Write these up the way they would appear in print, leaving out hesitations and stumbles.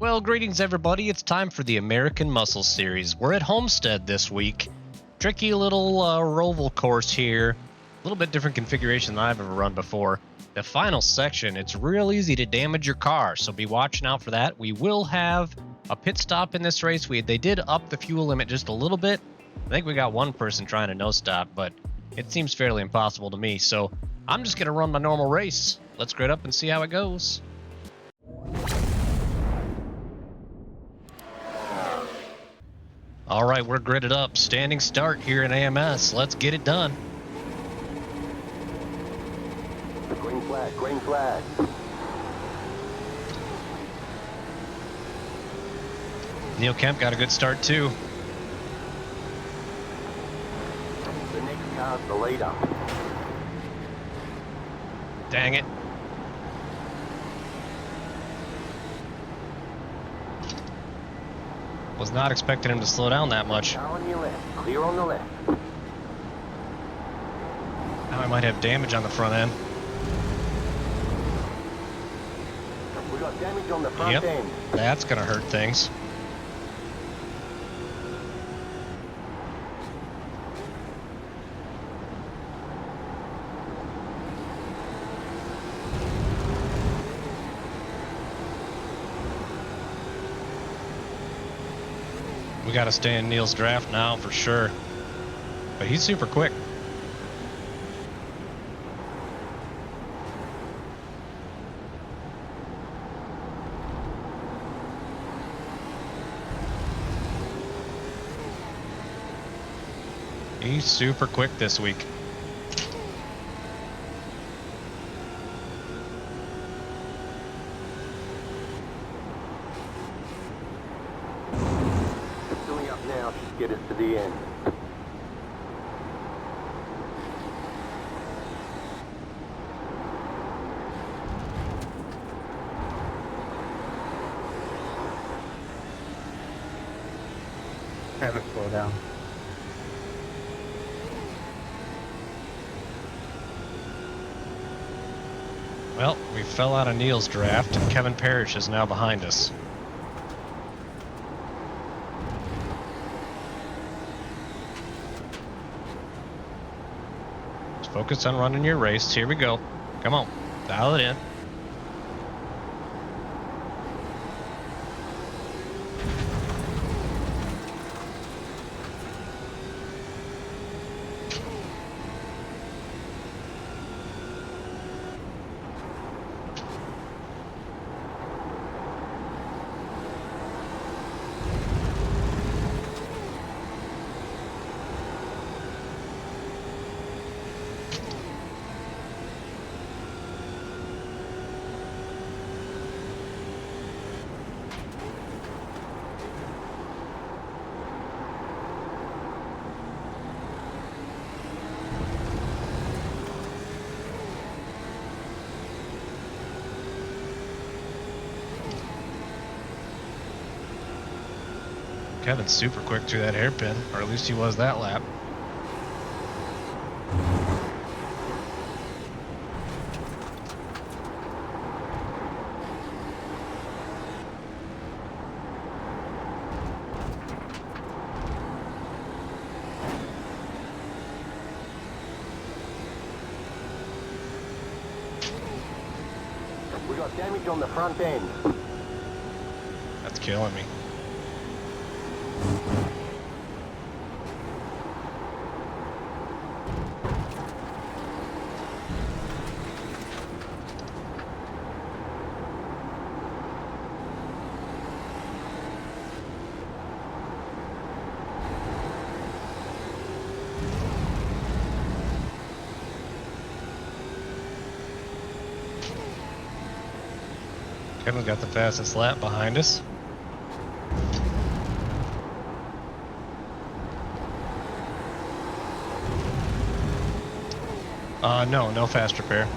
Well, greetings everybody. It's time for the American Muscle Series. We're at Homestead this week. Tricky little roval course here. A little bit different configuration than I've ever run before. The final section, it's real easy to damage your car, so be watching out for that. We will have a pit stop in this race. They did up the fuel limit just a little bit. I think we got one person trying to no stop, but it seems fairly impossible to me. So I'm just going to run my normal race. Let's grid up and see how it goes. All right, we're gridded up. Standing start here in AMS. Let's get it done. Green flag, green flag. Neil Kemp got a good start too. The next car's the leader. Dang it. Was not expecting him to slow down that much. Car on your left, clear on the left. Now I might have damage on the front end. We got damage on the front end. That's gonna hurt things. We gotta stay in Neil's draft now for sure. But he's super quick. He's super quick this week. Filling up now should get us to the end. Have it slow down. Well, we fell out of Neil's draft, and Kevin Parrish is now behind us. Just focus on running your race. Here we go. Come on, dial it in. Kevin's super quick through that hairpin, or at least he was that lap. We got damage on the front end. That's killing me. Kevin got the fastest lap behind us. No fast repair.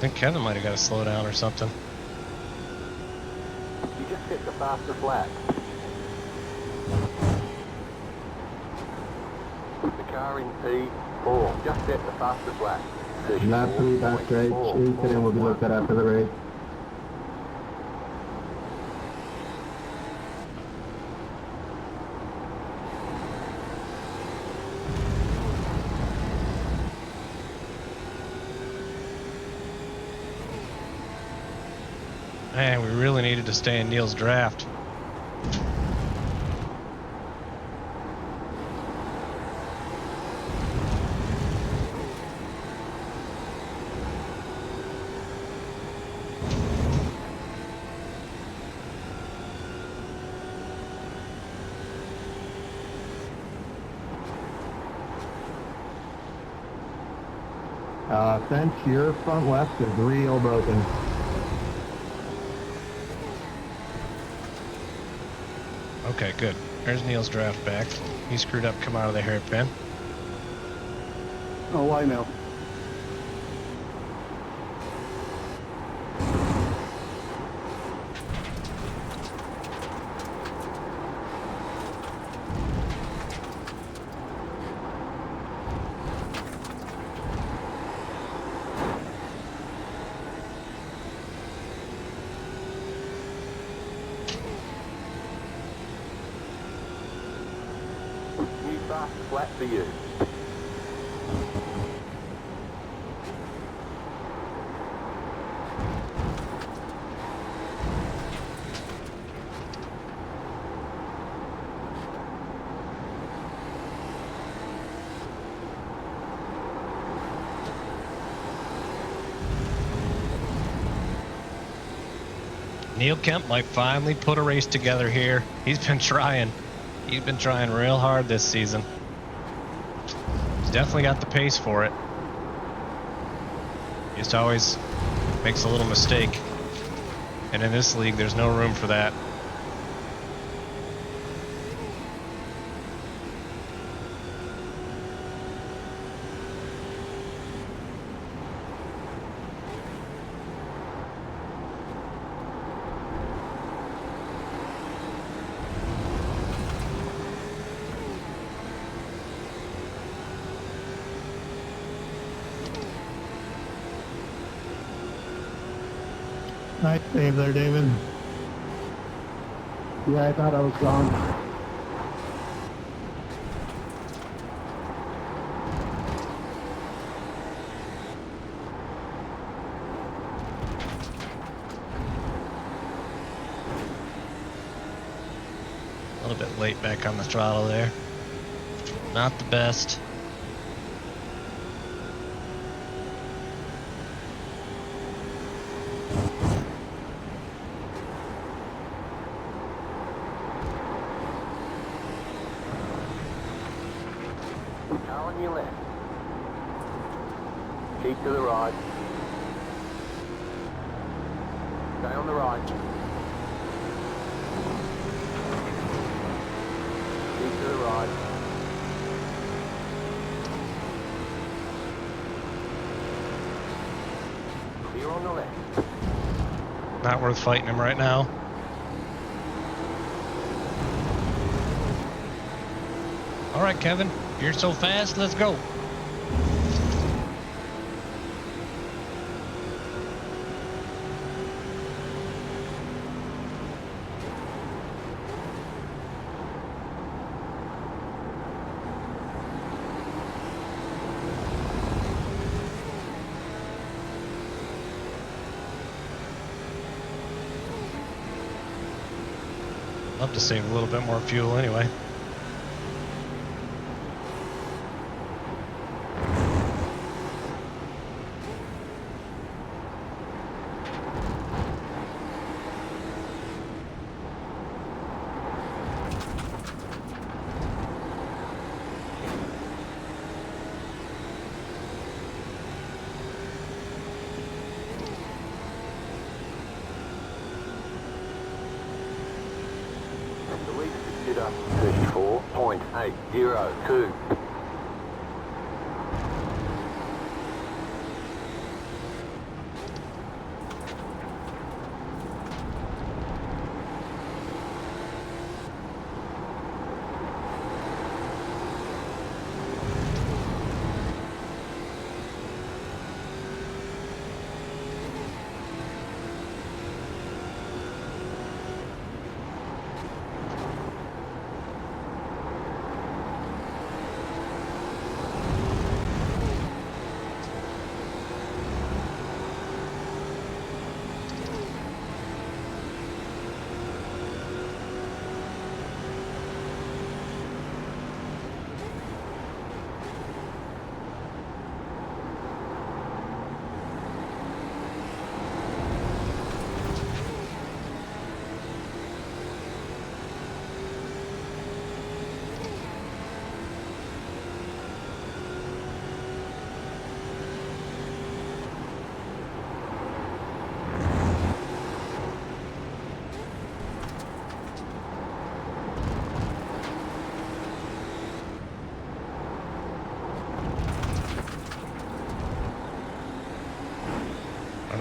think Kevin might have got to slow down or something. You just hit the fastest lap. The car in P4. Just hit the fastest lap. Lap 3 back straight. Incident will be looked at after the race. Man, we really needed to stay in Neil's draft. Cinch, your front left is real broken. Okay, good. There's Neil's draft back. He screwed up, come out of the hairpin. Oh, why now? New fastest lap for you. Neil Kemp might finally put a race together here. He's been trying. He's been trying real hard this season. He's definitely got the pace for it. Just always makes a little mistake. And in this league, there's no room for that. Nice save there, David. Yeah, I thought I was gone. A little bit late back on the throttle there. Not the best. Car on your left. Keep to the right. Stay on the right. Keep to the right. Clear on the left. Not worth fighting him right now. All right, Kevin, you're so fast, let's go. Love to save a little bit more fuel anyway. The lead is up 34.802.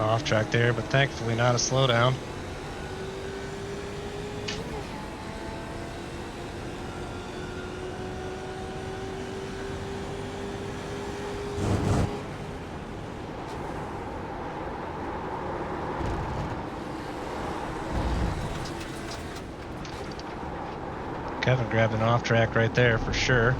An off track there, but thankfully not a slowdown. Kevin grabbed an off track right there for sure.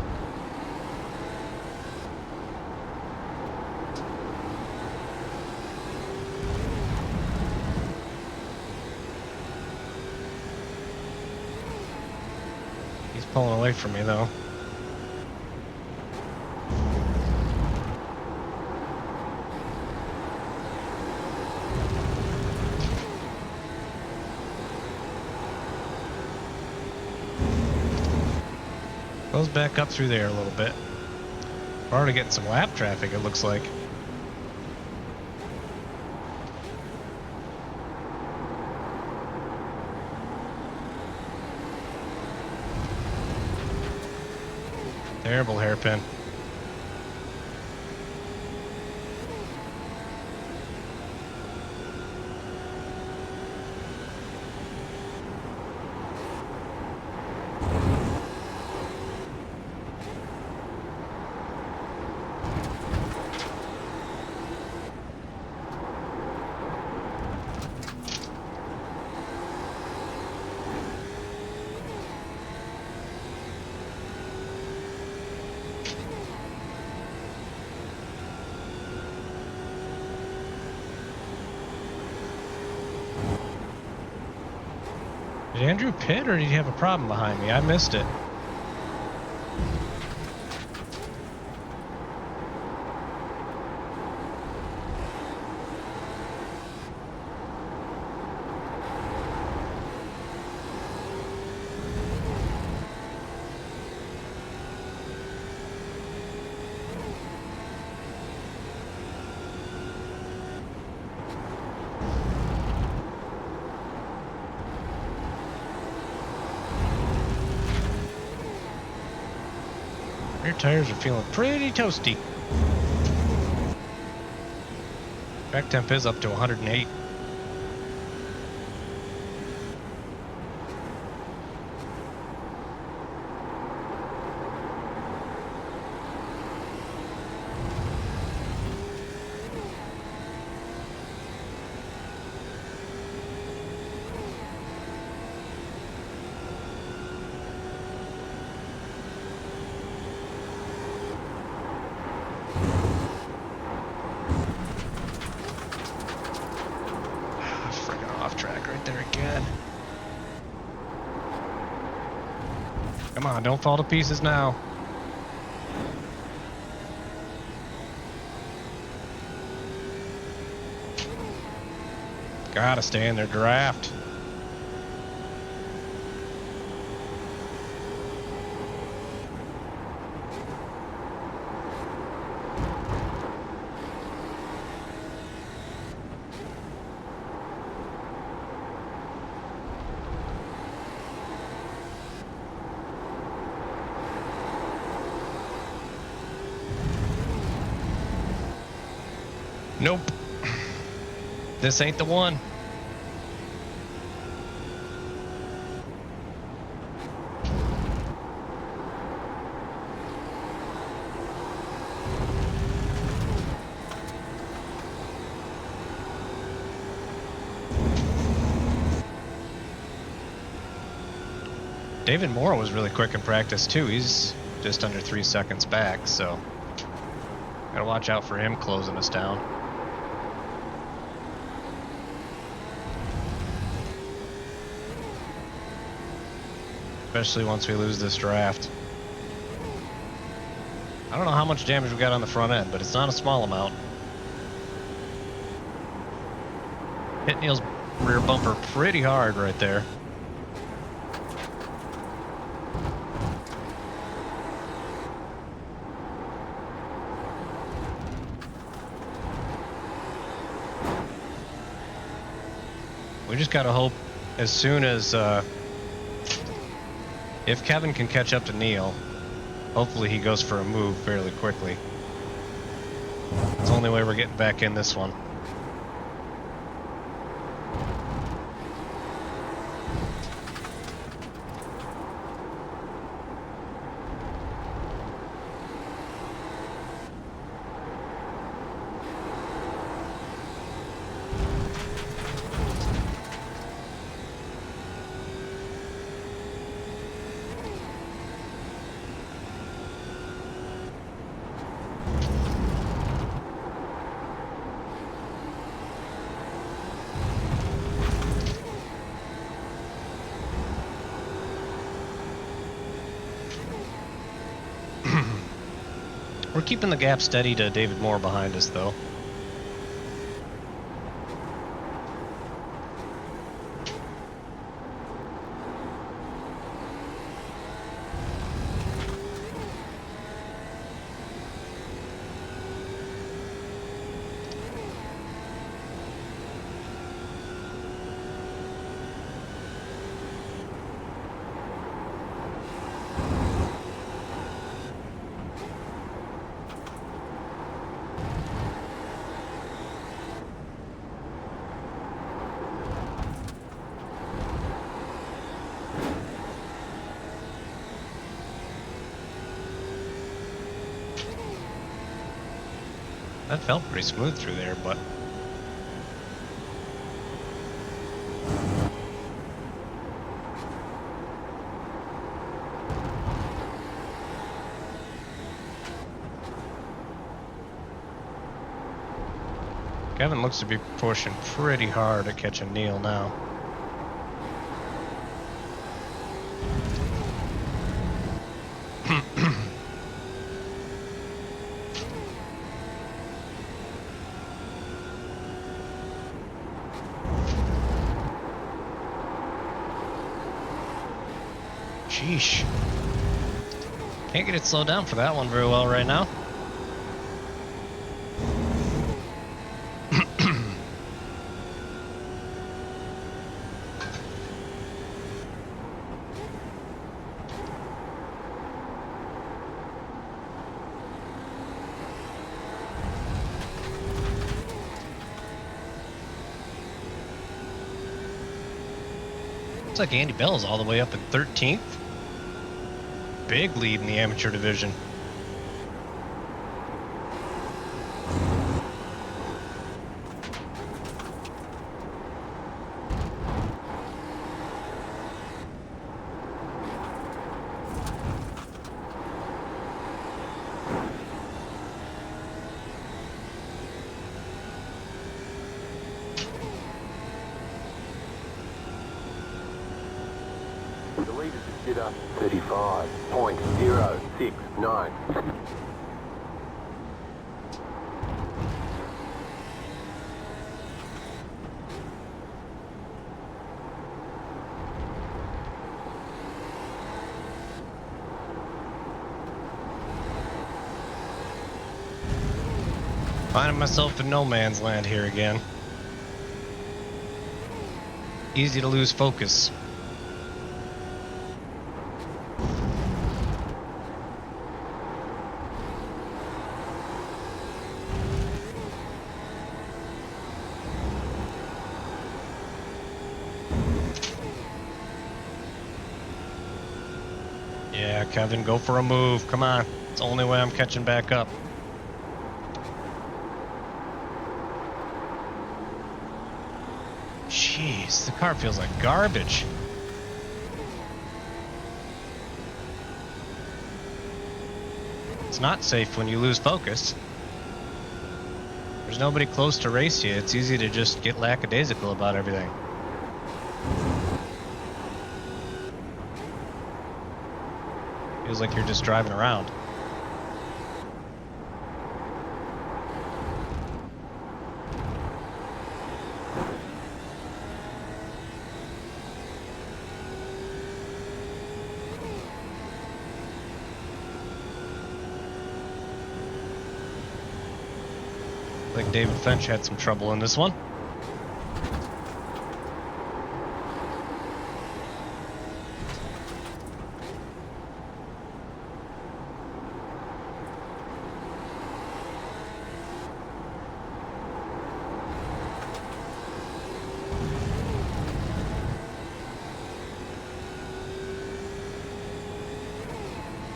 He's pulling away from me though. Goes back up through there a little bit. We're already getting some lap traffic, it looks like. Terrible hairpin. Did Andrew pit or did he have a problem behind me? I missed it. Rear tires are feeling pretty toasty. Track temp is up to 108. Come on, don't fall to pieces now. Gotta stay in their draft. Nope. This ain't the one. David Moore was really quick in practice too. He's just under 3 seconds back, so gotta watch out for him closing us down. Especially once we lose this draft. I don't know how much damage we got on the front end, but it's not a small amount. Hit Neil's rear bumper pretty hard right there. We just gotta hope as soon as if Kevin can catch up to Neil, hopefully he goes for a move fairly quickly. It's the only way we're getting back in this one. We're keeping the gap steady to David Moore behind us, though. That felt pretty smooth through there, but... Kevin looks to be pushing pretty hard at catching Neil now. Sheesh. Can't get it slowed down for that one very well right now. Looks like Andy Bell's all the way up in 13th. Big lead in the amateur division. The leader is Jitter 35.069. Finding myself in no man's land here again. Easy to lose focus. Yeah, Kevin, go for a move. Come on. It's the only way I'm catching back up. Jeez, the car feels like garbage. It's not safe when you lose focus. There's nobody close to race you. It's easy to just get lackadaisical about everything. Feels like you're just driving around. I think David Finch had some trouble in this one.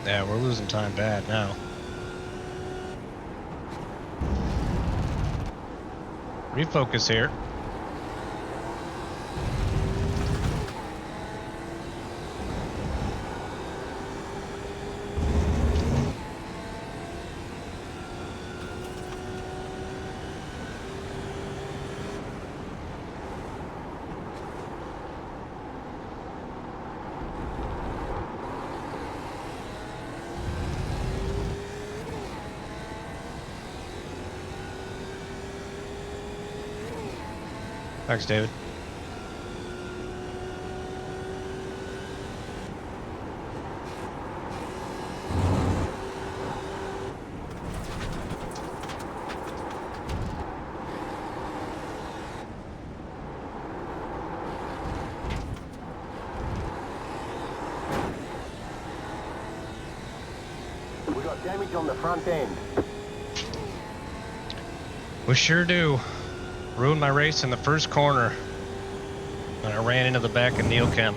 Yeah, we're losing time bad now. Refocus here. Thanks, David. We got damage on the front end. We sure do. Ruined my race in the first corner. And I ran into the back of Neil Kemp.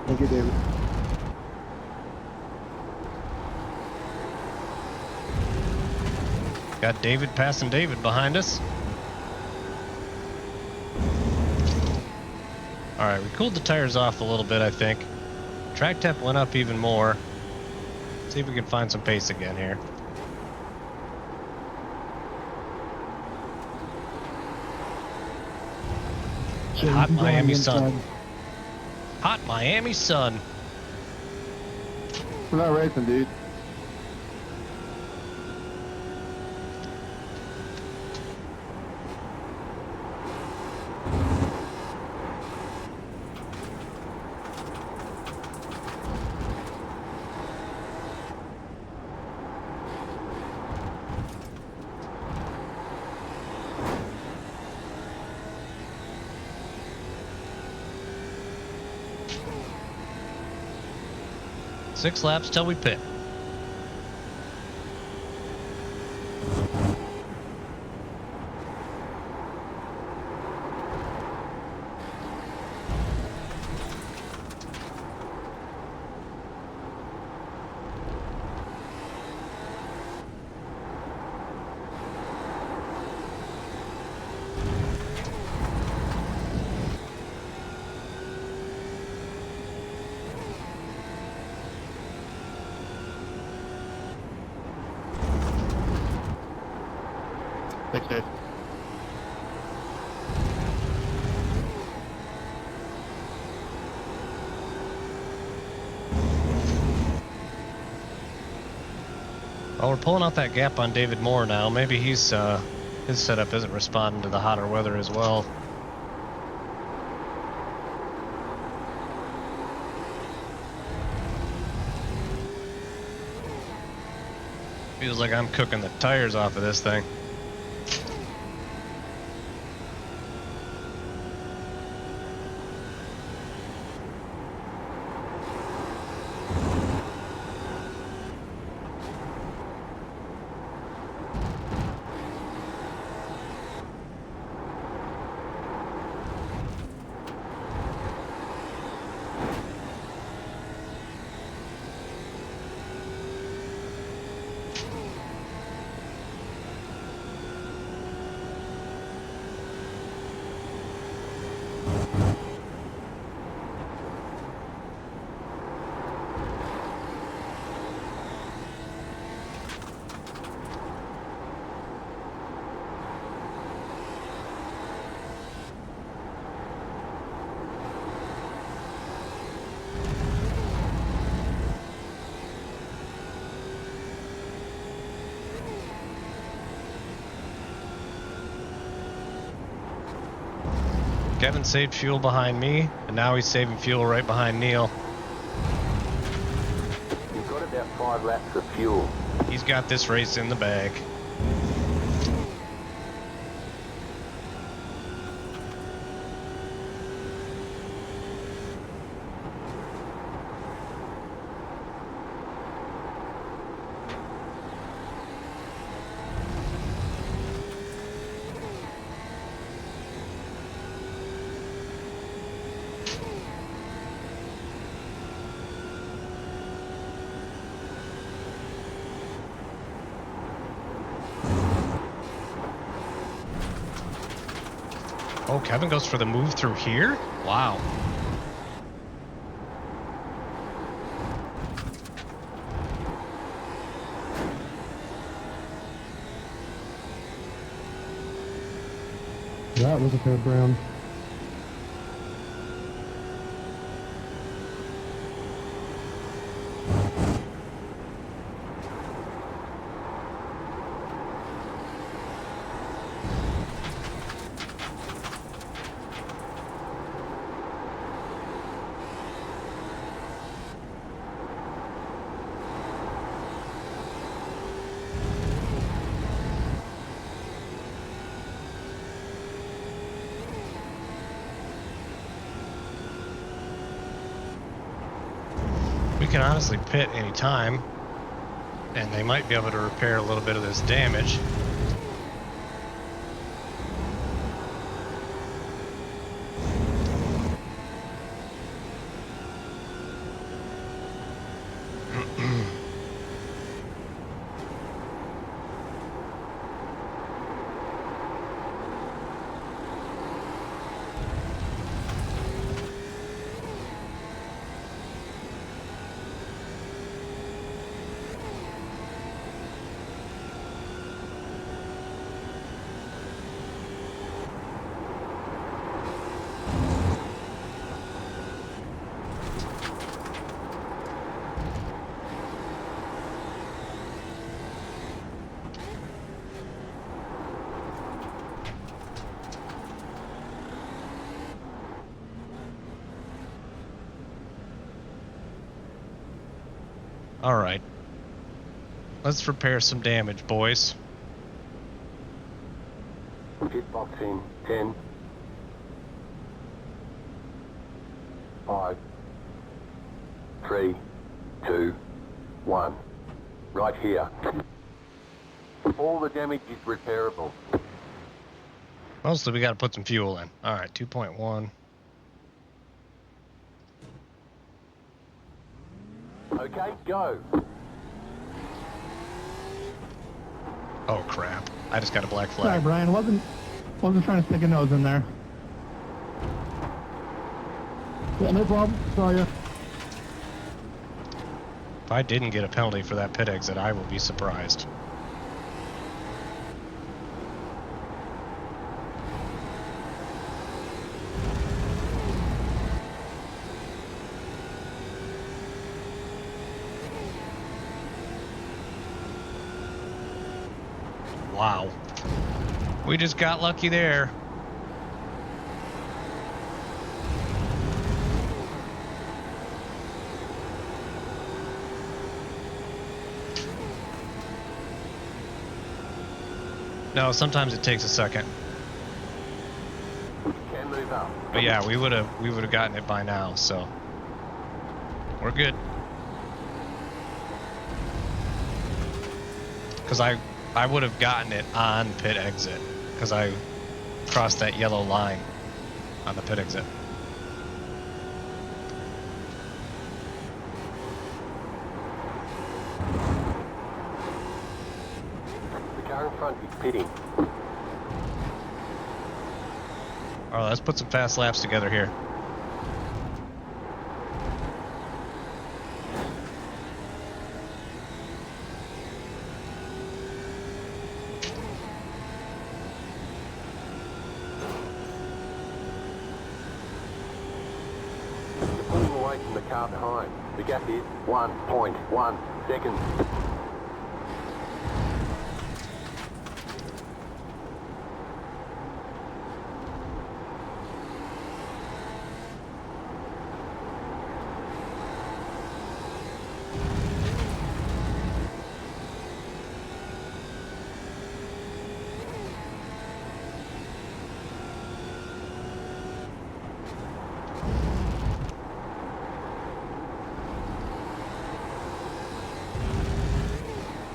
Thank you, David. Got David passing David behind us. Alright, we cooled the tires off a little bit, I think. Track temp went up even more. See if we can find some pace again here. Hot Miami sun. Hot Miami sun. We're not racing, dude. Six laps till we pit. Thanks, Dave. Well, we're pulling out that gap on David Moore now. Maybe he's his setup isn't responding to the hotter weather as well. Feels like I'm cooking the tires off of this thing. Kevin saved fuel behind me, and now he's saving fuel right behind Neil. You've got about 5 laps of fuel. He's got this race in the bag. Oh, Kevin goes for the move through here? Wow. That was a third round. We can honestly pit any time, and they might be able to repair a little bit of this damage. All right. Let's repair some damage, boys. Pit box in 10, 5, 3, 2, 1. Right here. All the damage is repairable. Mostly we got to put some fuel in. All right, 2.1. Okay, go. Oh crap! I just got a black Sorry, flag. Brian. Wasn't trying to stick a nose in there. Yeah, no problem. Saw ya. If I didn't get a penalty for that pit exit, I will be surprised. Wow. We just got lucky there. No, sometimes it takes a second. Can move up. But yeah, we would have gotten it by now, so we're good. Cuz I would have gotten it on pit exit cuz I crossed that yellow line on the pit exit. The car in front is pitting. All right, let's put some fast laps together here. You're pulling away from the car behind. The gap is 1.1 seconds.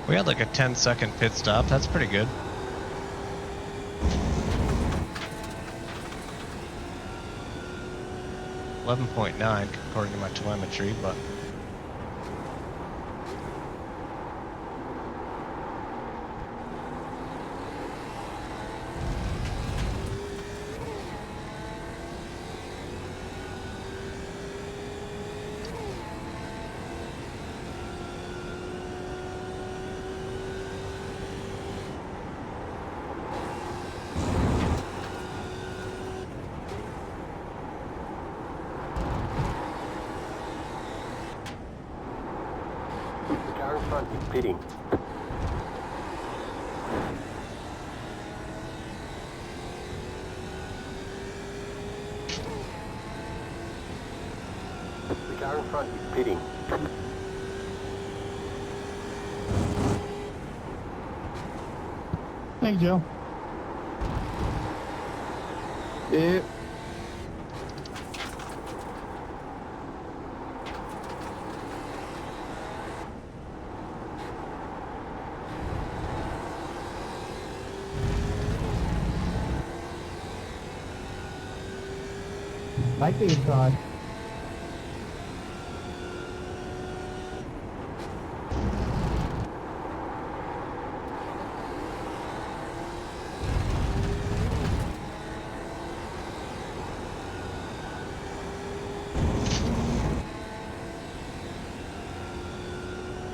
We had like a 10-second pit stop. That's pretty good. .9 according to my telemetry, but front is pitting. The car in front is pitting. Thanks, Joe. Yep. Like the inside.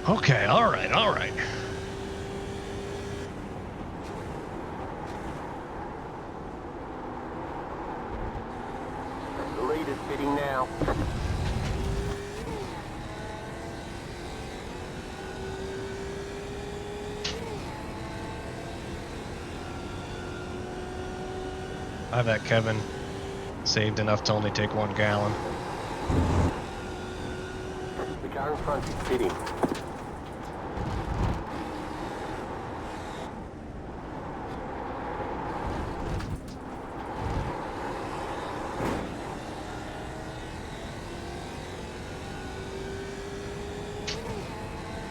Okay, all right, all right. The lead is pitting now. I bet Kevin saved enough to only take 1 gallon. The car in front is pitting.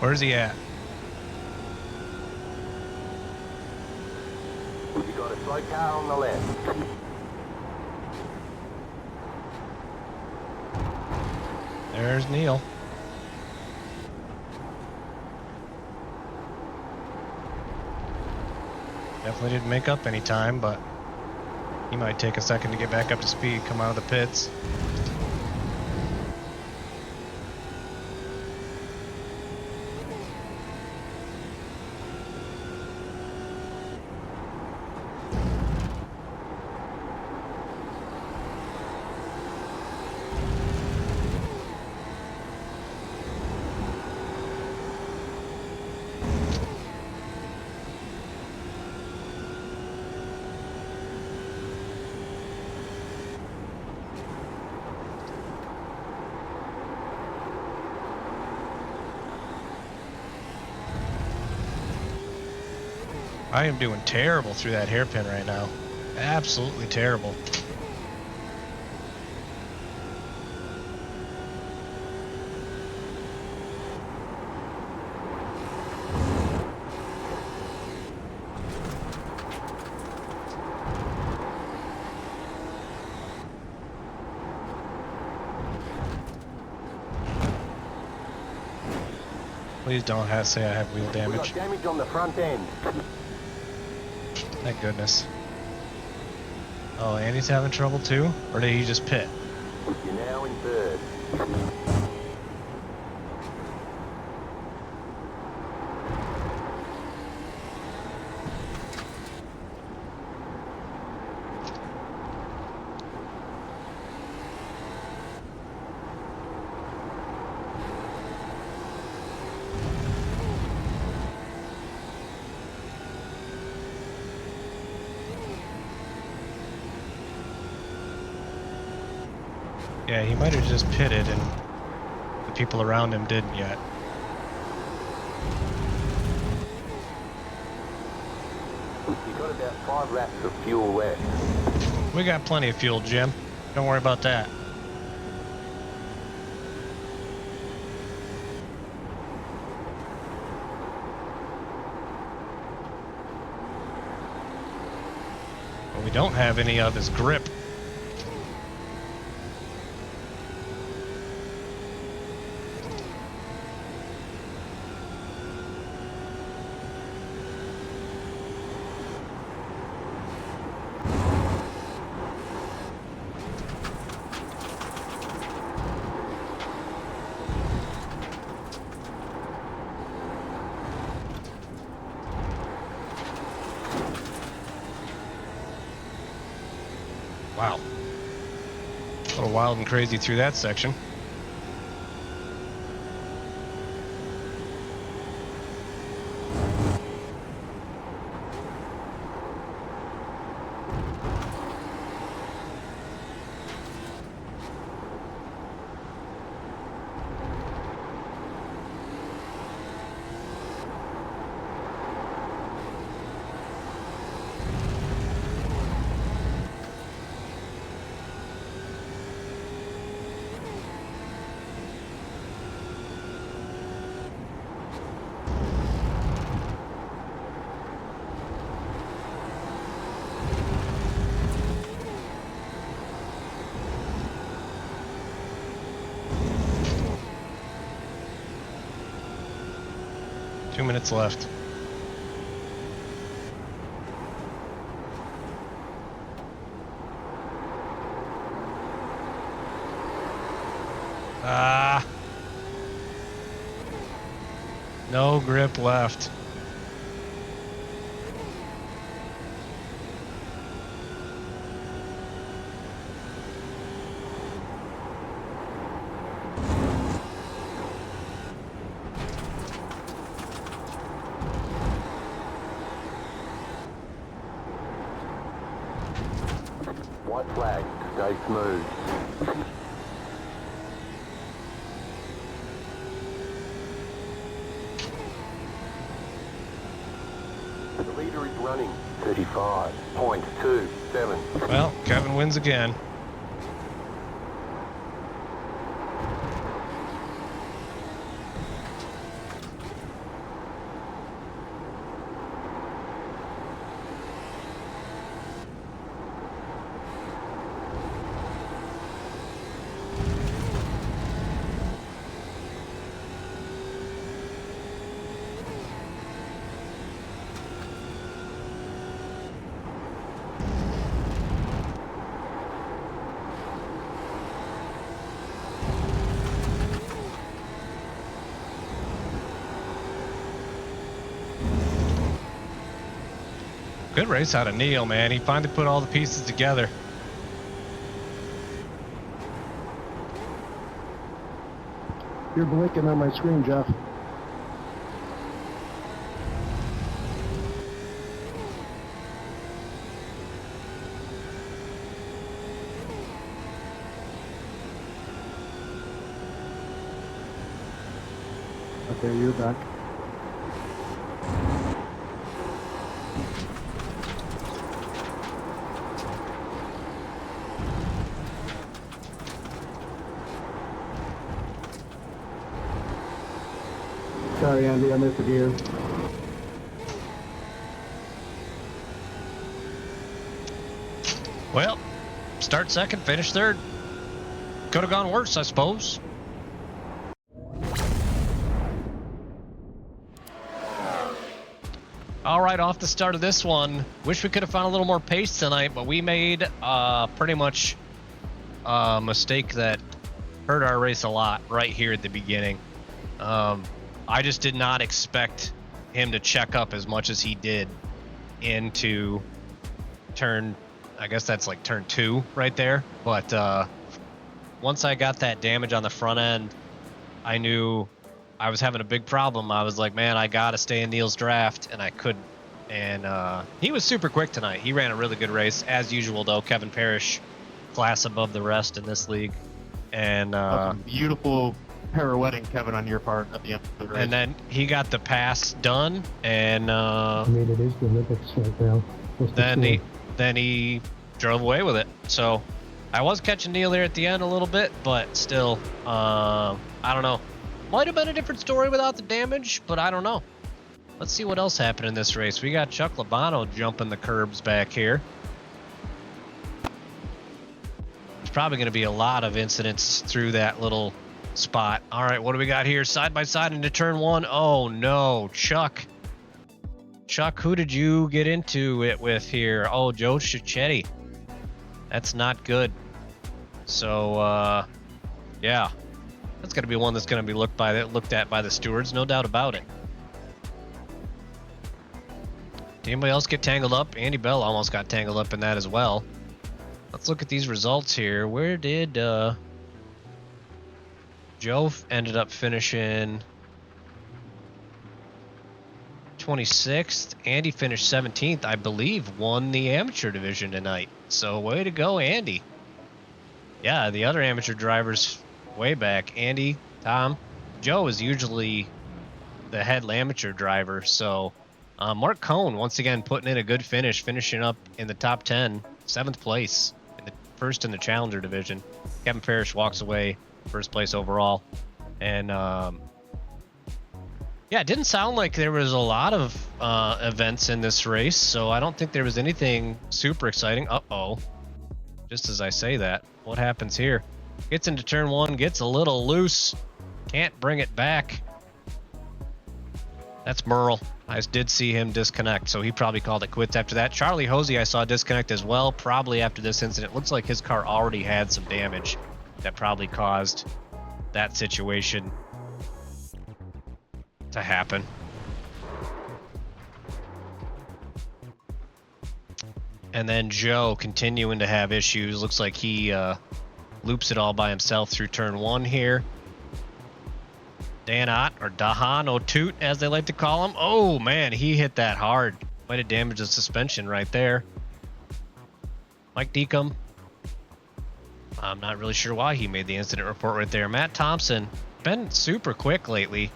Where's he at? You got a slow car on the left. There's Neil. Definitely didn't make up any time, but he might take a second to get back up to speed, come out of the pits. I am doing terrible through that hairpin right now. Absolutely terrible. Please don't say I have wheel We damage. got damage on the front end. Thank goodness. Oh, Andy's having trouble too? Or did he just pit? You're now in third. Yeah, he might have just pitted and the people around him didn't yet. You've got about 5 laps of fuel left. We got plenty of fuel, Jim. Don't worry about that. What we don't have any of is grip. Wow. A little wild and crazy through that section. 2 minutes left. Ah. No grip left. White flag, stay smooth. The leader is running 35.27. Well, Kevin wins again. Good race out of Neil, man. He finally put all the pieces together. You're blinking on my screen, Jeff. Okay, you're back. Sorry, Andy, I missed a gear. Well, start second, finish third. Could have gone worse, I suppose. All right, off the start of this one. Wish we could have found a little more pace tonight, but we made pretty much a mistake that hurt our race a lot right here at the beginning. I just did not expect him to check up as much as he did into turn, I guess that's like turn 2 right there. But once I got that damage on the front end, I knew I was having a big problem. I was like, man, I got to stay in Neil's draft, and I couldn't. And he was super quick tonight. He ran a really good race. As usual, though, Kevin Parrish, class above the rest in this league. And Beautiful pirouetting, Kevin, on your part at the end of the race. and then he got the pass done, and I mean, it is the Olympics right now. then he drove away with it. So I was catching Neil there at the end a little bit, but still, I don't know. Might have been a different story without the damage, but I don't know. Let's see what else happened in this race. We got Chuck Labano jumping the curbs back here. There's probably going to be a lot of incidents through that little spot. All right, what do we got here? Side by side into turn 1. Oh no, Chuck. Chuck, who did you get into it with here? Oh, Joe Cicchetti. That's not good. So, yeah. That's going to be one that's going to be looked at by the stewards, no doubt about it. Did anybody else get tangled up? Andy Bell almost got tangled up in that as well. Let's look at these results here. Where did Joe ended up finishing 26th. Andy finished 17th, I believe, won the amateur division tonight. So way to go, Andy. Yeah, the other amateur drivers way back. Andy, Tom, Joe is usually the head amateur driver. So Mark Cohn, once again, putting in a good finish, finishing up in the top 10, 7th place, first in the challenger division. Kevin Parrish walks away first place overall. And yeah, it didn't sound like there was a lot of events in this race, so I don't think there was anything super exciting. Uh-oh. Just as I say that, what happens here? Gets into turn 1, gets a little loose, can't bring it back. That's Merle. I did see him disconnect, so he probably called it quits after that. Charlie Hosey I saw disconnect as well, probably after this incident. Looks like his car already had some damage that probably caused that situation to happen. And then Joe continuing to have issues. Looks like he loops it all by himself through turn 1 here. Danot, or Dahan O'Toot, as they like to call him. Oh, man, he hit that hard. Might have damaged the suspension right there. Mike Deacom. I'm not really sure why he made the incident report right there. Matt Thompson, been super quick lately.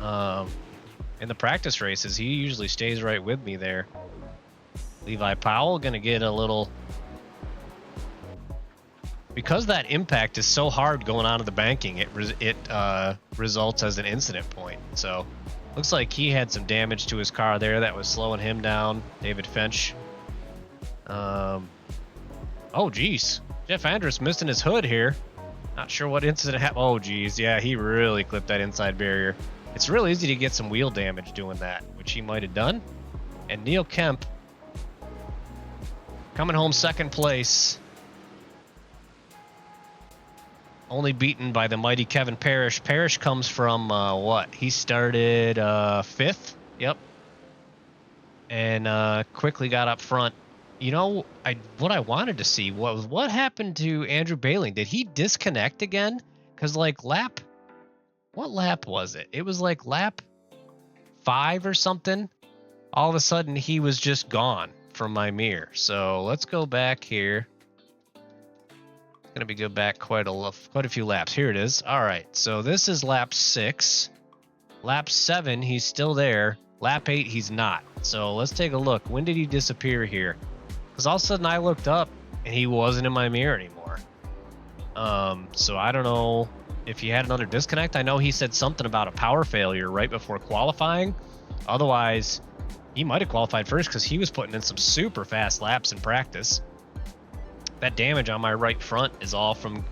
In the practice races, he usually stays right with me there. Levi Powell going to get a little... Because that impact is so hard going onto the banking, it results as an incident point. So, looks like he had some damage to his car there that was slowing him down. David Finch. Oh, geez. Jeff Andrus missing his hood here. Not sure what incident happened. Oh, geez. Yeah, he really clipped that inside barrier. It's real easy to get some wheel damage doing that, which he might have done. And Neil Kemp coming home second place. Only beaten by the mighty Kevin Parrish. Parrish comes from, what? He started 5th? Yep. And quickly got up front. You know, what I wanted to see was what happened to Andrew Bailing. Did he disconnect again? Because, like, what lap was it? It was like lap 5 or something. All of a sudden, he was just gone from my mirror. So let's go back here. Gonna be go back quite a few laps. Here it is. All right, so this is lap 6. Lap 7, he's still there. Lap 8, he's not. So let's take a look. When did he disappear here? Because all of a sudden I looked up and he wasn't in my mirror anymore. So I don't know if he had another disconnect. I know he said something about a power failure right before qualifying. Otherwise, he might have qualified first because he was putting in some super fast laps in practice. That damage on my right front is all from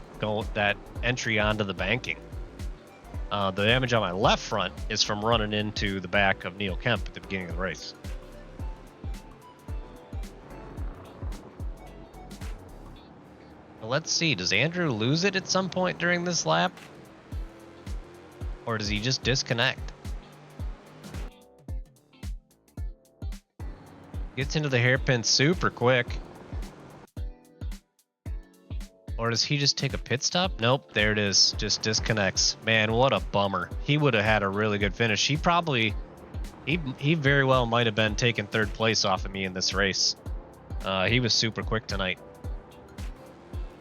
that entry onto the banking. The damage on my left front is from running into the back of Neil Kemp at the beginning of the race. Well, let's see. Does Andrew lose it at some point during this lap? Or does he just disconnect? Gets into the hairpin super quick. Or does he just take a pit stop? Nope, there it is. Just disconnects. Man, what a bummer. He would have had a really good finish. He very well might have been taking 3rd place off of me in this race. He was super quick tonight.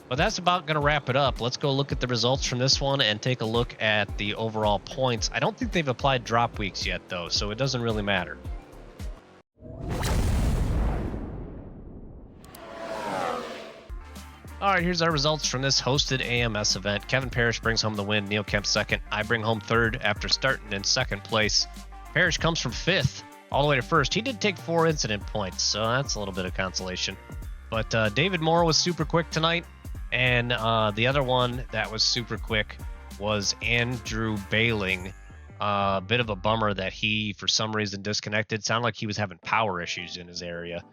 But that's about going to wrap it up. Let's go look at the results from this one and take a look at the overall points. I don't think they've applied drop weeks yet, though, so it doesn't really matter. All right, here's our results from this hosted AMS event. Kevin Parrish brings home the win. Neil Kemp 2nd. I bring home 3rd after starting in 2nd place. Parrish comes from 5th all the way to 1st. He did take 4 incident points, so that's a little bit of consolation. But David Moore was super quick tonight, and the other one that was super quick was Andrew Bailing. A bit of a bummer that he, for some reason, disconnected. Sounded like he was having power issues in his area.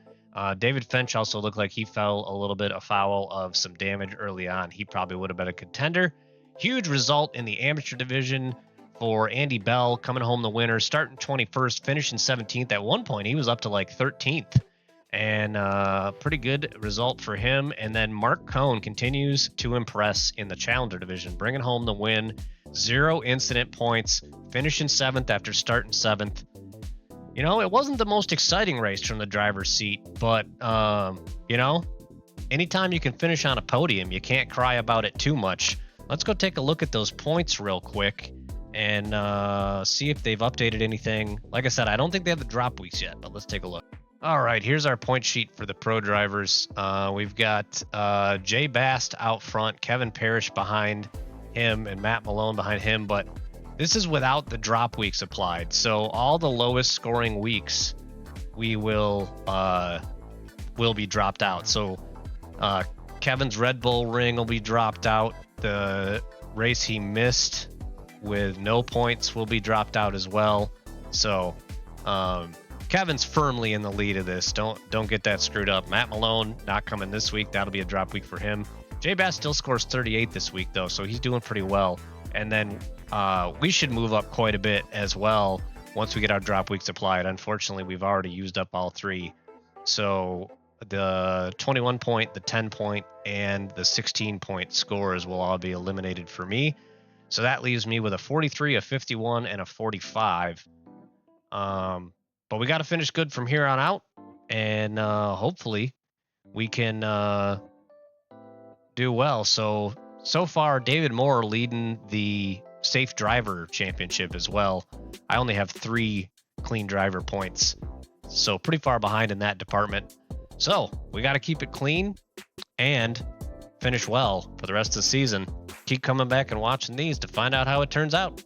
David Finch also looked like he fell a little bit afoul of some damage early on. He probably would have been a contender. Huge result in the amateur division for Andy Bell, coming home the winner, starting 21st, finishing 17th. At one point, he was up to like 13th. And pretty good result for him. And then Mark Cohn continues to impress in the challenger division, bringing home the win. 0 incident points, finishing 7th after starting 7th. You know, it wasn't the most exciting race from the driver's seat, but, you know, anytime you can finish on a podium, you can't cry about it too much. Let's go take a look at those points real quick and see if they've updated anything. Like I said, I don't think they have the drop weeks yet, but let's take a look. All right, here's our point sheet for the pro drivers. We've got Jay Bast out front, Kevin Parrish behind him, and Matt Malone behind him, but this is without the drop weeks applied. So all the lowest scoring weeks will be dropped out. So Kevin's Red Bull ring will be dropped out. The race he missed with no points will be dropped out as well. So Kevin's firmly in the lead of this. Don't get that screwed up. Matt Malone not coming this week. That'll be a drop week for him. J Bass still scores 38 this week though, so he's doing pretty well. And then we should move up quite a bit as well once we get our drop weeks applied. Unfortunately, we've already used up all 3. So the 21 point, the 10 point, and the 16 point scores will all be eliminated for me. So that leaves me with a 43, a 51, and a 45. But we got to finish good from here on out, and hopefully we can do well. So far, David Moore leading the Safe Driver Championship as well. I only have 3 clean driver points, so pretty far behind in that department. So we got to keep it clean and finish well for the rest of the season. Keep coming back and watching these to find out how it turns out.